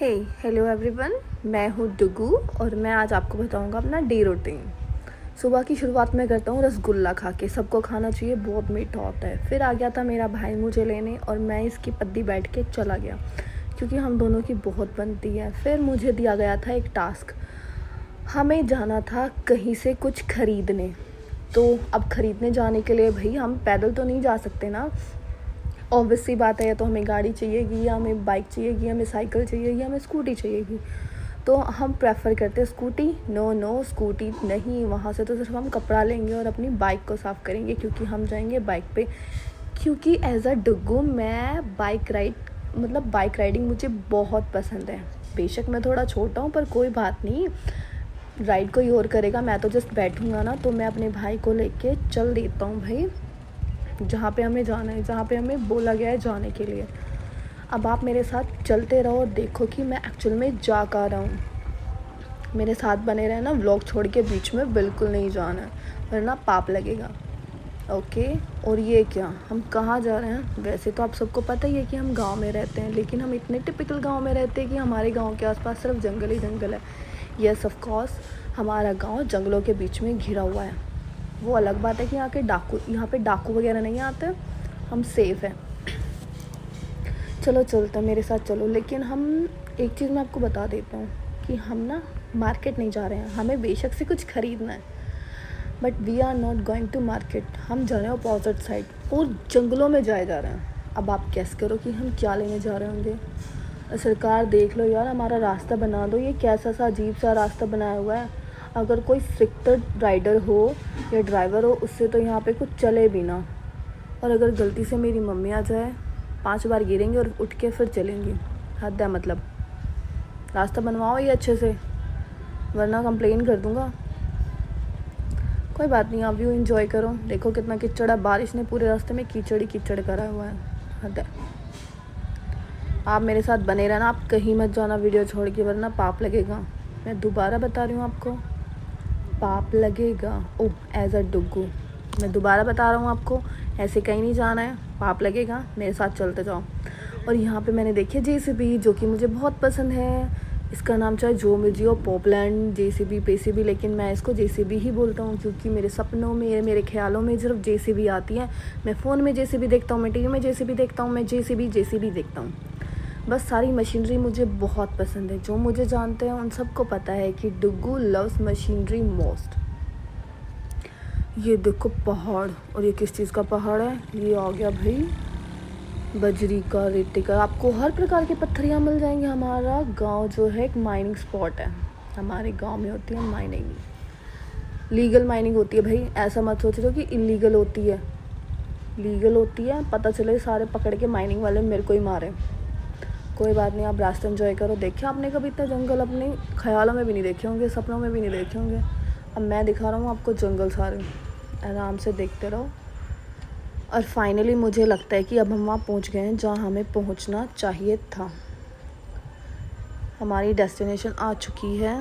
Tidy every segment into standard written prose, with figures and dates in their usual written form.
Hello everyone, मैं हूँ डुगू और मैं आज आपको बताऊँगा अपना डे रूटीन। सुबह की शुरुआत में करता हूँ रसगुल्ला खा के। सबको खाना चाहिए, बहुत मीठा होता है। फिर आ गया था मेरा भाई मुझे लेने और मैं इसकी पद्दी बैठ के चला गया क्योंकि हम दोनों की बहुत बनती है। फिर मुझे दिया गया था एक टास्क, हमें जाना था कहीं से कुछ ख़रीदने। तो अब ख़रीदने जाने के लिए भाई हम पैदल तो नहीं जा सकते ना, ऑब्वियस सी बात है। या तो हमें गाड़ी चाहिएगी, या हमें बाइक चाहिएगी, हमें साइकिल चाहिएगी, हमें स्कूटी चाहिएगी। तो हम प्रेफर करते हैं स्कूटी। नो स्कूटी नहीं, वहाँ से तो सिर्फ हम कपड़ा लेंगे और अपनी बाइक को साफ़ करेंगे क्योंकि हम जाएंगे बाइक पे। क्योंकि एज अ डुग्गू मैं बाइक राइडिंग मुझे बहुत पसंद है। बेशक मैं थोड़ा छोटा हूँ पर कोई बात नहीं, राइड कोई और करेगा, मैं तो जस्ट बैठूँगा ना। तो मैं अपने भाई को लेके चल देता हूँ भाई जहाँ पे हमें जाना है, जहाँ पे हमें बोला गया है जाने के लिए। अब आप मेरे साथ चलते रहो और देखो कि मैं एक्चुअल में जा कर रहा हूँ। मेरे साथ बने रहे ना, व्लॉग छोड़ के बीच में बिल्कुल नहीं जाना है वरना पाप लगेगा। ओके। और ये क्या, हम कहाँ जा रहे हैं? वैसे तो आप सबको पता ही है कि हम गांव में रहते हैं, लेकिन हम इतने टिपिकल गांव में रहते हैं कि हमारे गांव के आसपास सिर्फ जंगल ही जंगल है। यस ऑफ कोर्स, हमारा गांव जंगलों के बीच में घिरा हुआ है। वो अलग बात है कि यहाँ पे डाकू वगैरह नहीं आते, हम सेफ़ हैं। चलो चलते हैं, मेरे साथ चलो। लेकिन हम एक चीज़ मैं आपको बता देता हूँ कि हम ना मार्केट नहीं जा रहे हैं। हमें बेशक से कुछ ख़रीदना है but we are not going to market. हम जा रहे हैं अपोजिट साइड और जंगलों में जा रहे हैं। अब आप गेस करो कि हम क्या लेने जा रहे होंगे। सरकार देख लो यार, हमारा रास्ता बना दो। ये कैसा सा अजीब सा रास्ता बनाया हुआ है। अगर कोई स्ट्रिक्ट राइडर हो या ड्राइवर हो, उससे तो यहाँ पे कुछ चले भी ना। और अगर गलती से मेरी मम्मी आ जाए, 5 बार गिरेंगे और उठ के फिर चलेंगी। हद है। मतलब रास्ता बनवाओ ये अच्छे से, वरना कंप्लेन कर दूँगा। कोई बात नहीं, आप व्यू एंजॉय करो। देखो कितना कीचड़ है, बारिश ने पूरे रास्ते में कीचड़ ही कीचड़ करा हुआ है। हद है। आप मेरे साथ बने रहना, आप कहीं मत जाना वीडियो छोड़ के, वरना पाप लगेगा। मैं दोबारा बता रही हूँ आपको, पाप लगेगा। ओह, एज अ डुग्गू मैं दोबारा बता रहा हूँ आपको, ऐसे कहीं नहीं जाना है, पाप लगेगा। मेरे साथ चलते जाओ। और यहाँ पे मैंने देखी जेसीबी, जो कि मुझे बहुत पसंद है। इसका नाम चाहे जो मर्जी हो, पॉपलैंड, जेसीबी, पेसीबी, लेकिन मैं इसको जेसीबी ही बोलता हूँ क्योंकि मेरे सपनों में, मेरे ख्यालों में सिर्फ जेसीबी आती है। मैं फ़ोन में जेसीबी देखता हूँ, मैं टीवी में जेसीबी देखता हूँ, मैं जेसीबी देखता हूँ। बस सारी मशीनरी मुझे बहुत पसंद है। जो मुझे जानते हैं उन सबको पता है कि डुग्गू लव्स मशीनरी मोस्ट। ये देखो पहाड़, और ये किस चीज़ का पहाड़ है? ये आ गया भाई बजरी का, रेती का। आपको हर प्रकार के पत्थर यहाँ मिल जाएंगे। हमारा गांव जो है एक माइनिंग स्पॉट है। हमारे गांव में होती है माइनिंग, लीगल माइनिंग होती है भाई। ऐसा मत सोच रहे हो कि इलीगल होती है, लीगल होती है। पता चले सारे पकड़ के माइनिंग वाले मेरे को ही मारे। कोई बात नहीं, आप रास्ता एंजॉय करो। देखिए आपने कभी इतना जंगल अपने ख्यालों में भी नहीं देखे होंगे, सपनों में भी नहीं देखे होंगे। अब मैं दिखा रहा हूँ आपको जंगल सारे, आराम से देखते रहो। और फाइनली मुझे लगता है कि अब हम वहाँ पहुँच गए हैं जहाँ हमें पहुँचना चाहिए था। हमारी डेस्टिनेशन आ चुकी है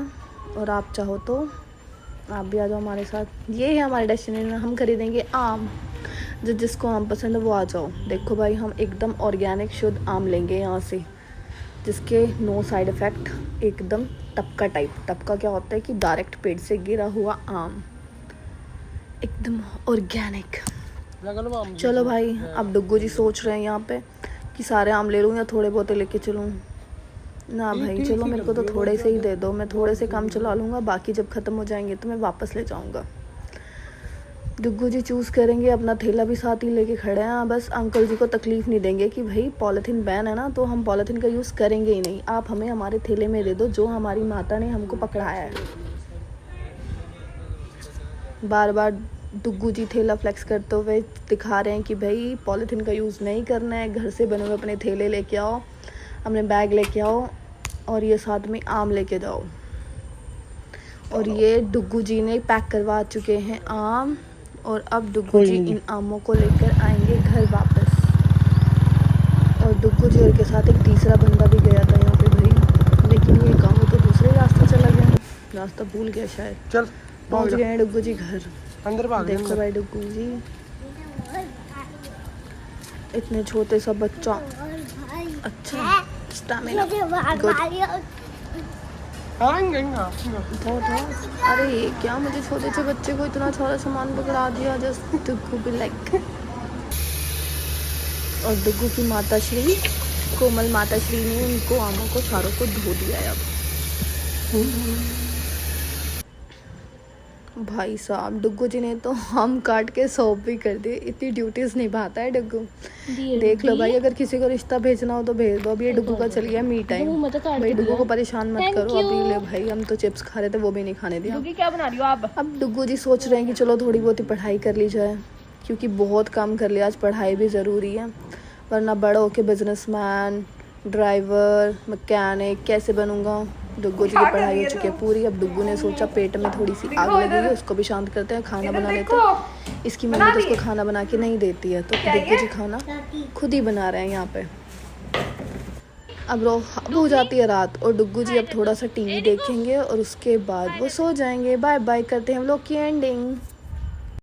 और आप चाहो तो आप भी आ जाओ हमारे साथ। ये है हमारी डेस्टिनेशन। हम खरीदेंगे आम। जिसको आम पसंद है वो आ जाओ। देखो भाई, हम एकदम ऑर्गेनिक शुद्ध आम लेंगे यहाँ से, जिसके नो साइड इफ़ेक्ट, एकदम टपका टाइप। टपका क्या होता है कि डायरेक्ट पेड़ से गिरा हुआ आम, एकदम ऑर्गेनिक। चलो भाई, अब डुग्गू जी सोच रहे हैं यहाँ पे कि सारे आम ले लूँ या थोड़े बहुत लेके चलूँ। ना भाई चलो, मेरे को तो थोड़े से ही दे दो, मैं थोड़े से कम चला लूँगा, बाकी जब ख़त्म हो जाएंगे तो मैं वापस ले जाऊँगा। डुग्गू जी चूज़ करेंगे, अपना थैला भी साथ ही लेके खड़े हैं। बस अंकल जी को तकलीफ़ नहीं देंगे कि भाई पॉलीथीन बैन है ना, तो हम पॉलीथीन का यूज़ करेंगे ही नहीं। आप हमें हमारे थैले में दे दो जो हमारी माता ने हमको पकड़ाया है। बार बार डुग्गू जी थैला फ्लेक्स करते हुए दिखा रहे हैं कि भाई पॉलीथीन का यूज़ नहीं करना है, घर से बने हुए अपने थैले लेके आओ, अपने बैग लेके आओ और ये साथ में आम लेके जाओ। और ये डुग्गू जी ने पैक करवा चुके हैं आम, और अब डुग्गू जी इन आमों को लेकर आएंगे घर वापस। और डुग्गू जी और के साथ एक तीसरा बंदा भी गया था यहाँ पे भाई, लेकिन ये गाँव तो दूसरे रास्ते चला गया, रास्ता भूल गया शायद। चल पहुँच गए हैं डुग्गू जी घर। अंदर देखो भाई डुग्गू जी, इतने छोटे सा बच्चा। अच्छा स्टैमिना गुड। बहुत है। अरे ये क्या, मुझे छोटे से बच्चे को इतना सारा सामान पकड़ा दिया। जस्ट डुगू भी लाइक। और डुगू की माता श्री कोमल माता श्री ने उनको आमों को चारों को धो दिया है अब। भाई साहब डुगू जी ने तो हम काट के सौंप भी कर दिए। इतनी ड्यूटीज निभाता है डुगू। देख लो भाई, अगर किसी को रिश्ता भेजना हो तो भेज दो। अभी ये डुगू का चल गया मी टाइम। भाई डुगू को परेशान मत करो। अभी ले भाई, हम तो चिप्स खा रहे थे, वो भी नहीं खाने दिया। क्या बना रही हो आप? अब डुगू जी सोच रहे हैं कि चलो थोड़ी बहुत ही पढ़ाई कर ली जाए, क्योंकि बहुत काम कर लिया। आज पढ़ाई भी ज़रूरी है, वरना बड़ा होके बिजनेसमैन, ड्राइवर, मैकेनिक कैसे बनूंगा। डुगू जी की पढ़ाई हो चुकी है पूरी। अब डुगू ने सोचा पेट में थोड़ी सी आग लगी है, उसको भी शांत करते हैं, खाना बना लेते हैं। इसकी मम्मी तो उसको खाना बना के नहीं देती है, तो डुगू जी खाना खुद ही बना रहे हैं यहाँ पे। अब हो जाती है रात और डुगू जी अब थोड़ा सा टीवी देखेंगे और उसके बाद वो सो जाएंगे। बाय बाय करते हैं हम लोग की एंडिंग।